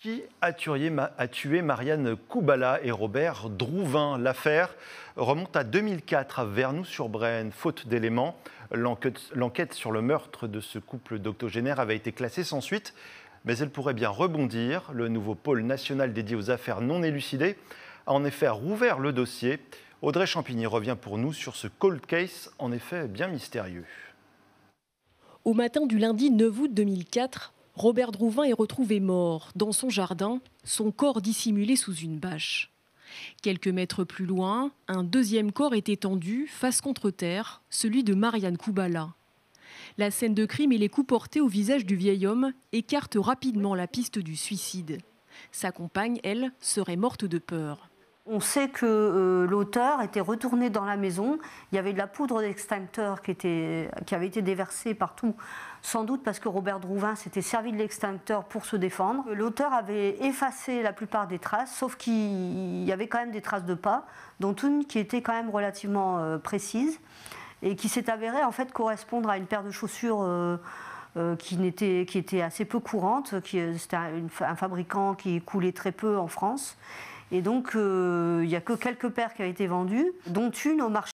Qui a tué Marianne Koubala et Robert Drouvin? L'affaire remonte à 2004 à Vernoux-sur-Brenne. Faute d'éléments, l'enquête sur le meurtre de ce couple d'octogénaires avait été classée sans suite, mais elle pourrait bien rebondir. Le nouveau pôle national dédié aux affaires non élucidées a en effet rouvert le dossier. Audrey Champigny revient pour nous sur ce cold case, en effet bien mystérieux. Au matin du lundi 9 août 2004, Robert Drouvin est retrouvé mort dans son jardin, son corps dissimulé sous une bâche. Quelques mètres plus loin, un deuxième corps est étendu, face contre terre, celui de Marianne Koubala. La scène de crime et les coups portés au visage du vieil homme écartent rapidement la piste du suicide. Sa compagne, elle, serait morte de peur. On sait que l'auteur était retourné dans la maison. Il y avait de la poudre d'extincteur qui avait été déversée partout, sans doute parce que Robert Drouvin s'était servi de l'extincteur pour se défendre. L'auteur avait effacé la plupart des traces, sauf qu'il y avait quand même des traces de pas, dont une qui était quand même relativement précise et qui s'est avérée en fait correspondre à une paire de chaussures qui était assez peu courante. C'était un fabricant qui coulait très peu en France. Et donc, il n'y a que quelques paires qui avaient été vendues, dont une au marché